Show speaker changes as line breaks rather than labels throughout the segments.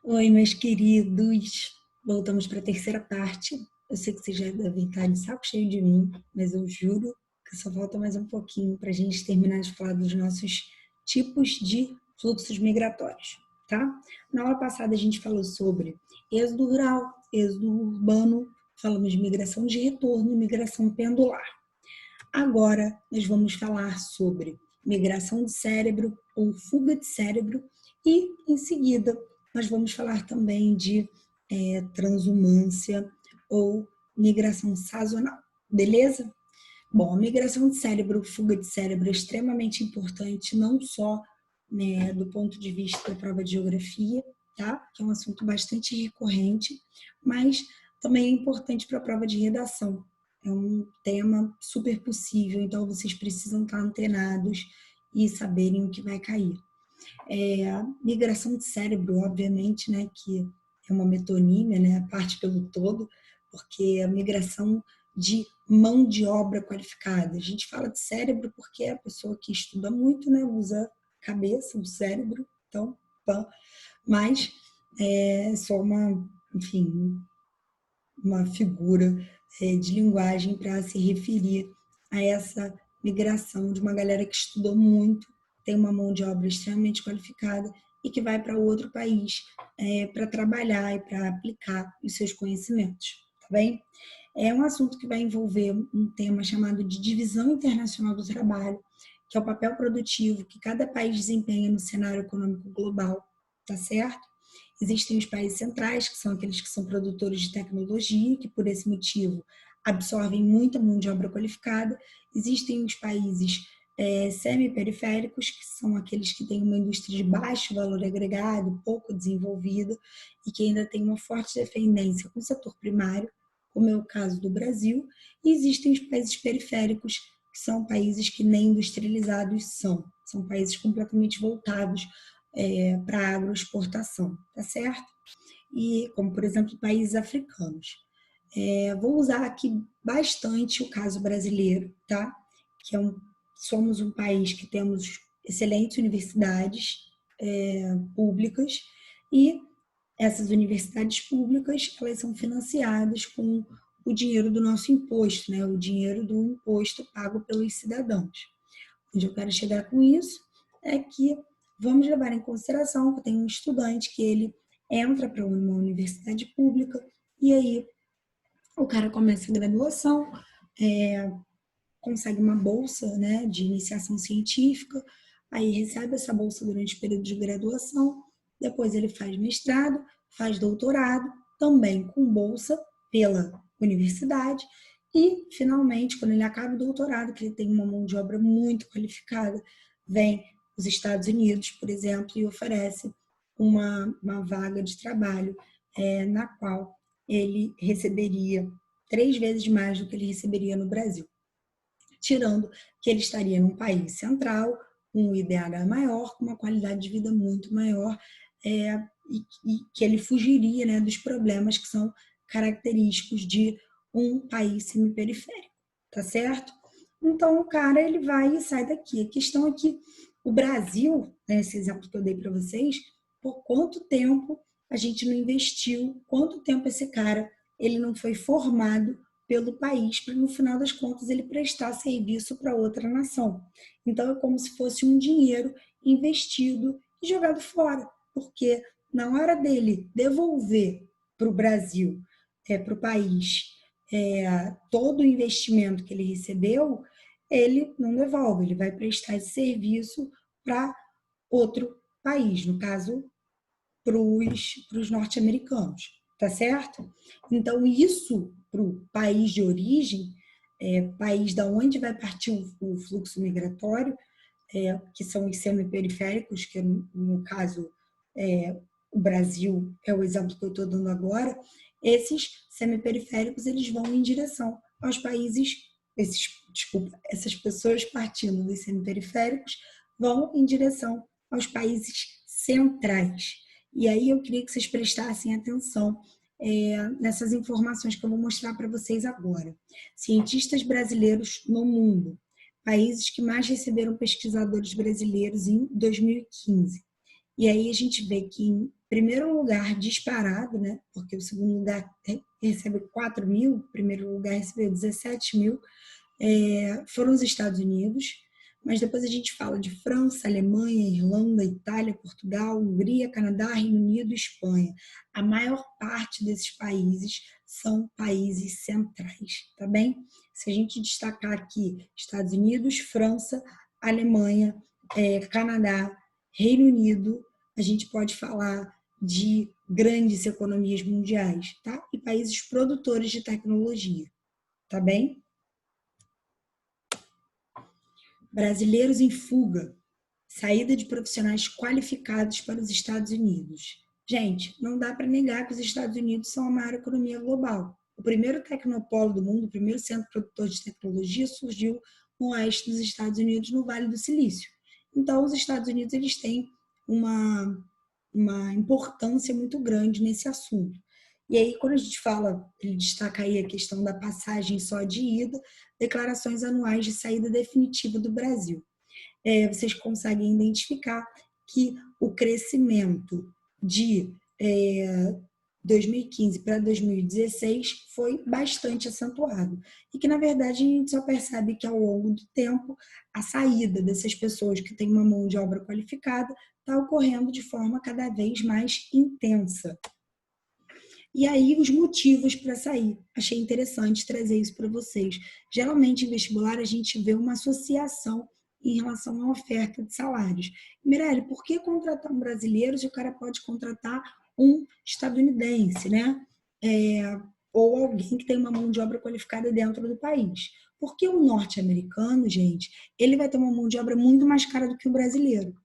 Oi, meus queridos. Voltamos para a terceira parte. Eu sei que vocês já devem estar de saco cheio de mim, mas eu juro que só falta mais um pouquinho para a gente terminar de falar dos nossos tipos de fluxos migratórios, tá? Na aula passada a gente falou sobre êxodo rural, êxodo urbano, falamos de migração de retorno e migração pendular. Agora nós vamos falar sobre migração de cérebro ou fuga de cérebro e, em seguida, nós vamos falar também de transumância ou migração sazonal, beleza? Bom, a migração de cérebro, fuga de cérebro é extremamente importante, não só, né, do ponto de vista da prova de geografia, tá? Que é um assunto bastante recorrente, mas também é importante para a prova de redação. É um tema super possível, então vocês precisam estar antenados e saberem o que vai cair. Migração de cérebro, obviamente, né, que é uma metonímia, né, a parte pelo todo, porque a migração de mão de obra qualificada. A gente fala de cérebro porque é a pessoa que estuda muito, né, usa a cabeça, o cérebro, então, mas é só uma, enfim, uma figura de linguagem para se referir a essa migração de uma galera que estudou muito, tem uma mão de obra extremamente qualificada e que vai para outro país para trabalhar e para aplicar os seus conhecimentos, tá bem? É um assunto que vai envolver um tema chamado de divisão internacional do trabalho, que é o papel produtivo que cada país desempenha no cenário econômico global, tá certo? Existem os países centrais, que são aqueles que são produtores de tecnologia, que por esse motivo absorvem muita mão de obra qualificada. Existem os países semi-periféricos, que são aqueles que têm uma indústria de baixo valor agregado, pouco desenvolvida, e que ainda têm uma forte dependência com o setor primário, como é o caso do Brasil. E existem os países periféricos, que são países que nem industrializados são países completamente voltados para a agroexportação, tá certo? E como, por exemplo, países africanos. Vou usar aqui bastante o caso brasileiro, tá? Que somos um país que temos excelentes universidades públicas e essas universidades públicas, elas são financiadas com o dinheiro do nosso imposto, né? O dinheiro do imposto pago pelos cidadãos. Onde eu quero chegar com isso é que vamos levar em consideração que tem um estudante que ele entra para uma universidade pública e aí o cara começa a graduação, consegue uma bolsa, né, de iniciação científica, aí recebe essa bolsa durante o período de graduação, depois ele faz mestrado, faz doutorado, também com bolsa pela universidade, e finalmente, quando ele acaba o doutorado, que ele tem uma mão de obra muito qualificada, vem os Estados Unidos, por exemplo, e oferece uma vaga de trabalho na qual ele receberia 3 vezes mais do que ele receberia no Brasil, tirando que ele estaria num país central, com um IDH maior, com uma qualidade de vida muito maior, e que ele fugiria, né, dos problemas que são característicos de um país semiperiférico, tá certo? Então, o cara, ele vai e sai daqui. A questão é que o Brasil, né, esse exemplo que eu dei para vocês, por quanto tempo a gente não investiu, quanto tempo esse cara ele não foi formado pelo país para, no final das contas, ele prestar serviço para outra nação. Então, é como se fosse um dinheiro investido e jogado fora, porque na hora dele devolver para o Brasil, para o país, todo o investimento que ele recebeu, ele não devolve, ele vai prestar esse serviço para outro país, no caso, para os norte-americanos, tá certo? Então, isso para o país de origem, país da onde vai partir o fluxo migratório, que são os semiperiféricos, que no caso o Brasil é o exemplo que eu estou dando agora, esses semiperiféricos eles vão em direção aos países, essas pessoas partindo dos semiperiféricos vão em direção aos países centrais. E aí eu queria que vocês prestassem atenção nessas informações que eu vou mostrar para vocês agora. Cientistas brasileiros no mundo, países que mais receberam pesquisadores brasileiros em 2015. E aí a gente vê que primeiro lugar disparado, né? Porque o segundo lugar recebe 4 mil, o primeiro lugar recebeu 17 mil, foram os Estados Unidos, mas depois a gente fala de França, Alemanha, Irlanda, Itália, Portugal, Hungria, Canadá, Reino Unido e Espanha. A maior parte desses países são países centrais, tá bem? Se a gente destacar aqui Estados Unidos, França, Alemanha, Canadá, Reino Unido, a gente pode falar de grandes economias mundiais, tá? E países produtores de tecnologia, tá bem? Brasileiros em fuga, saída de profissionais qualificados para os Estados Unidos. Gente, não dá para negar que os Estados Unidos são a maior economia global. O primeiro tecnopolo do mundo, o primeiro centro produtor de tecnologia, surgiu no oeste dos Estados Unidos, no Vale do Silício. Então, os Estados Unidos eles têm uma importância muito grande nesse assunto. E aí, quando a gente fala, ele destaca aí a questão da passagem só de ida, declarações anuais de saída definitiva do Brasil. Vocês conseguem identificar que o crescimento de 2015 para 2016 foi bastante acentuado. E que, na verdade, a gente só percebe que, ao longo do tempo, a saída dessas pessoas que têm uma mão de obra qualificada está ocorrendo de forma cada vez mais intensa. E aí, os motivos para sair. Achei interessante trazer isso para vocês. Geralmente, em vestibular, a gente vê uma associação em relação à oferta de salários. Mirelle, por que contratar um brasileiro se o cara pode contratar um estadunidense, né? Ou alguém que tem uma mão de obra qualificada dentro do país? Porque o norte-americano, gente, ele vai ter uma mão de obra muito mais cara do que o brasileiro.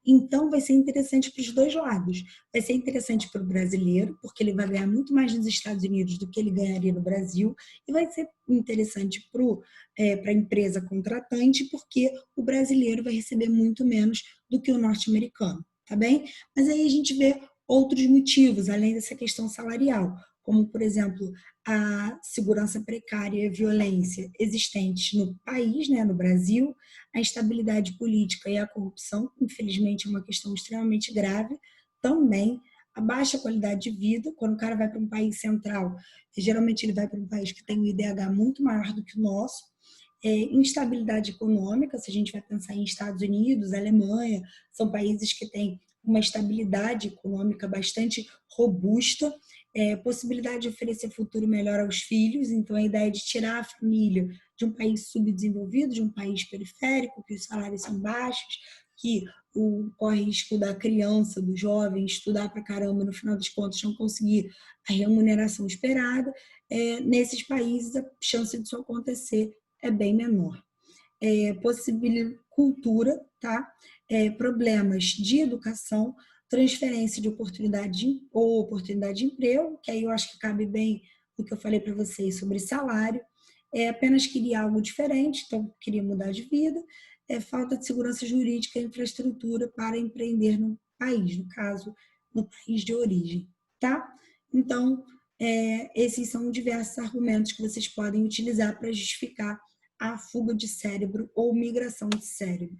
Então, vai ser interessante para os dois lados. Vai ser interessante para o brasileiro, porque ele vai ganhar muito mais nos Estados Unidos do que ele ganharia no Brasil, e vai ser interessante para a empresa contratante, porque o brasileiro vai receber muito menos do que o norte-americano, tá bem? Mas aí a gente vê outros motivos, além dessa questão salarial, como, por exemplo, a segurança precária e a violência existentes no país, né, no Brasil, a instabilidade política e a corrupção, infelizmente, é uma questão extremamente grave, também a baixa qualidade de vida, quando o cara vai para um país central, geralmente ele vai para um país que tem um IDH muito maior do que o nosso, instabilidade econômica, se a gente vai pensar em Estados Unidos, Alemanha, são países que têm uma estabilidade econômica bastante robusta, possibilidade de oferecer futuro melhor aos filhos, então a ideia de tirar a família de um país subdesenvolvido, de um país periférico, que os salários são baixos, que corre risco da criança, do jovem, estudar para caramba, no final das contas não conseguir a remuneração esperada, nesses países a chance disso acontecer é bem menor. Cultura, tá? Problemas de educação, transferência de oportunidade ou oportunidade de emprego, que aí eu acho que cabe bem o que eu falei para vocês sobre salário, apenas queria algo diferente, então queria mudar de vida, falta de segurança jurídica e infraestrutura para empreender no país, no caso, no país de origem, tá? Então, esses são diversos argumentos que vocês podem utilizar para justificar a fuga de cérebro ou migração de cérebro.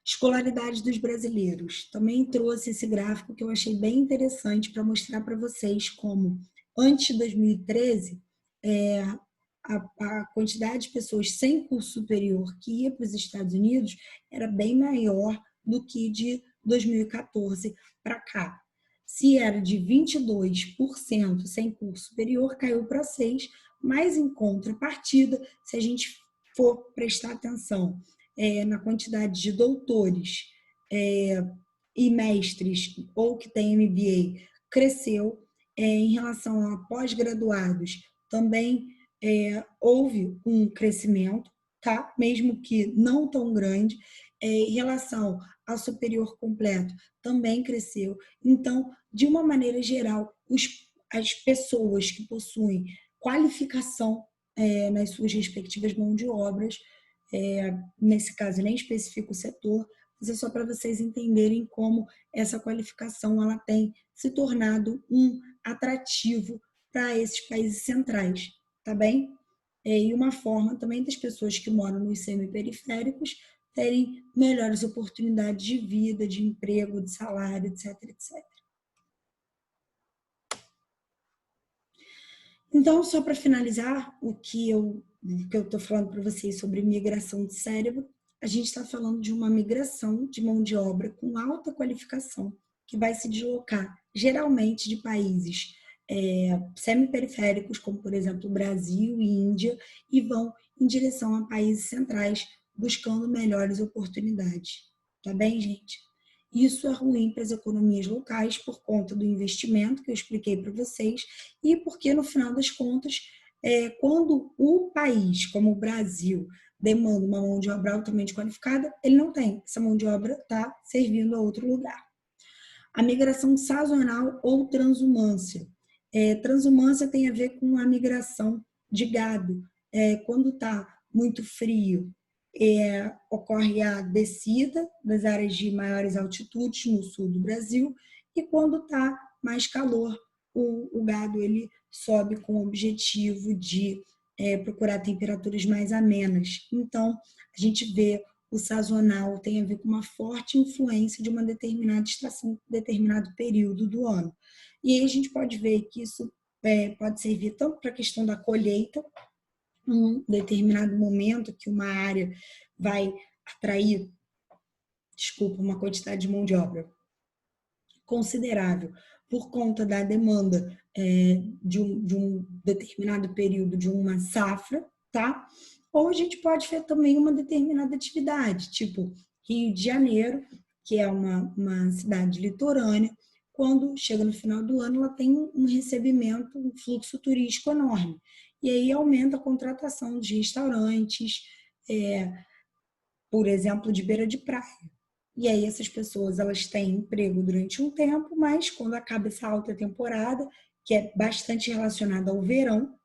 Escolaridade dos brasileiros. Também trouxe esse gráfico que eu achei bem interessante para mostrar para vocês como, antes de 2013, a quantidade de pessoas sem curso superior que ia para os Estados Unidos era bem maior do que de 2014 para cá. Se era de 22% sem curso superior, caiu para 6%, mas em contrapartida, se a gente for prestar atenção na quantidade de doutores e mestres ou que tem MBA, cresceu. Em relação a pós-graduados, também houve um crescimento, tá? Mesmo que não tão grande. Em relação ao superior completo, também cresceu. Então, de uma maneira geral, as pessoas que possuem qualificação nas suas respectivas mãos de obras, nesse caso nem especifico o setor, mas é só para vocês entenderem como essa qualificação ela tem se tornado um atrativo para esses países centrais, tá bem? E uma forma também das pessoas que moram nos semiperiféricos terem melhores oportunidades de vida, de emprego, de salário, etc, etc. Então, só para finalizar, o que eu estou falando para vocês sobre migração de cérebro, a gente está falando de uma migração de mão de obra com alta qualificação, que vai se deslocar geralmente de países semiperiféricos, como por exemplo Brasil e Índia, e vão em direção a países centrais, buscando melhores oportunidades. Tá bem, gente? Isso é ruim para as economias locais por conta do investimento que eu expliquei para vocês e porque, no final das contas, quando o país, como o Brasil, demanda uma mão de obra altamente qualificada, ele não tem. Essa mão de obra está servindo a outro lugar. A migração sazonal ou transumância. Transumância tem a ver com a migração de gado. Quando está muito frio, ocorre a descida das áreas de maiores altitudes no sul do Brasil, e quando está mais calor, o gado ele sobe com o objetivo de procurar temperaturas mais amenas. Então, a gente vê o sazonal tem a ver com uma forte influência de uma determinada estação, determinado período do ano. E aí a gente pode ver que isso pode servir tanto para a questão da colheita, um determinado momento que uma área vai atrair, uma quantidade de mão de obra considerável por conta da demanda de um determinado período de uma safra, tá? Ou a gente pode ver também uma determinada atividade, tipo Rio de Janeiro, que é uma cidade litorânea, quando chega no final do ano, ela tem um recebimento, um fluxo turístico enorme. E aí aumenta a contratação de restaurantes, por exemplo, de beira de praia. E aí essas pessoas elas têm emprego durante um tempo, mas quando acaba essa alta temporada, que é bastante relacionada ao verão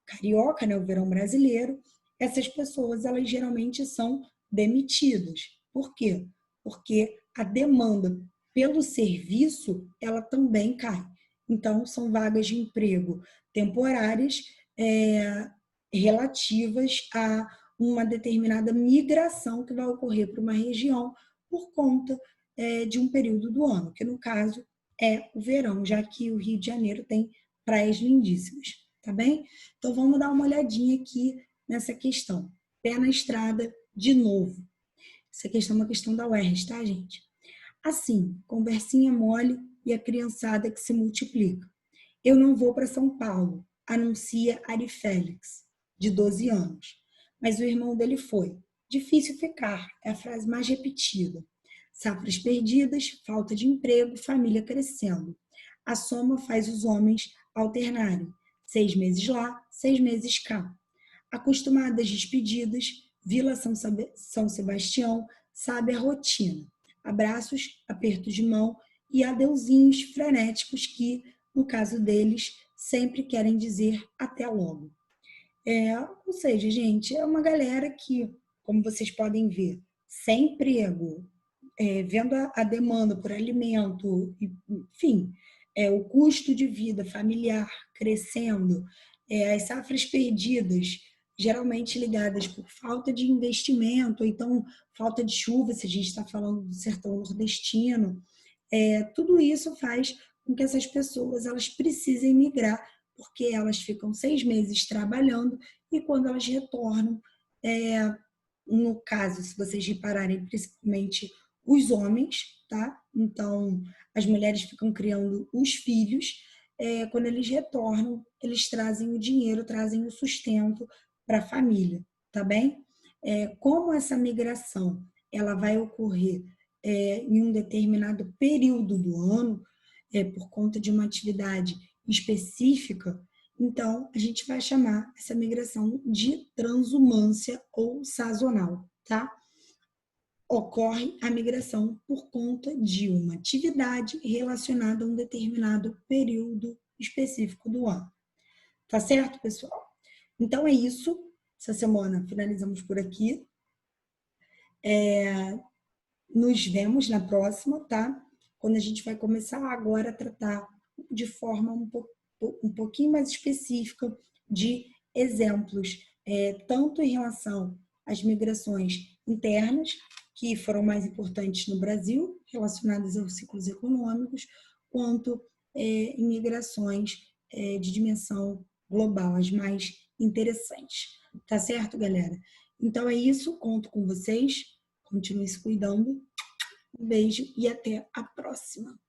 carioca, né, o verão brasileiro, essas pessoas elas geralmente são demitidas. Por quê? Porque a demanda pelo serviço ela também cai. Então são vagas de emprego temporárias relativas a uma determinada migração que vai ocorrer para uma região por conta de um período do ano, que no caso é o verão, já que o Rio de Janeiro tem praias lindíssimas, tá bem? Então vamos dar uma olhadinha aqui nessa questão. Pé na estrada de novo. Essa questão é uma questão da UERJ, tá, gente? Assim, conversinha mole e a criançada que se multiplica. Eu não vou para São Paulo, anuncia Ari Félix, de 12 anos. Mas o irmão dele foi. Difícil ficar, é a frase mais repetida. Safras perdidas, falta de emprego, família crescendo. A soma faz os homens alternarem. 6 meses lá, 6 meses cá. Acostumadas às despedidas, Vila São Sebastião sabe a rotina. Abraços, aperto de mão e adeuzinhos frenéticos que, no caso deles, sempre querem dizer até logo. Ou seja, gente, é uma galera que, como vocês podem ver, sem emprego, vendo a demanda por alimento, enfim, o custo de vida familiar crescendo, as safras perdidas, geralmente ligadas por falta de investimento, ou então falta de chuva, se a gente está falando do sertão nordestino, tudo isso faz com que essas pessoas elas precisem migrar, porque elas ficam 6 meses trabalhando e quando elas retornam, no caso, se vocês repararem, principalmente os homens, tá? Então, as mulheres ficam criando os filhos. Quando eles retornam, eles trazem o dinheiro, trazem o sustento para a família, tá bem? Como essa migração ela vai ocorrer em um determinado período do ano, por conta de uma atividade específica, então a gente vai chamar essa migração de transumância ou sazonal, tá? Ocorre a migração por conta de uma atividade relacionada a um determinado período específico do ano. Tá certo, pessoal? Então é isso. Essa semana finalizamos por aqui. Nos vemos na próxima, tá? Quando a gente vai começar agora a tratar de forma um pouquinho mais específica de exemplos, tanto em relação às migrações internas, que foram mais importantes no Brasil, relacionadas aos ciclos econômicos, quanto em migrações de dimensão global, as mais interessantes. Tá certo, galera? Então é isso, conto com vocês. Continue se cuidando. Um beijo e até a próxima.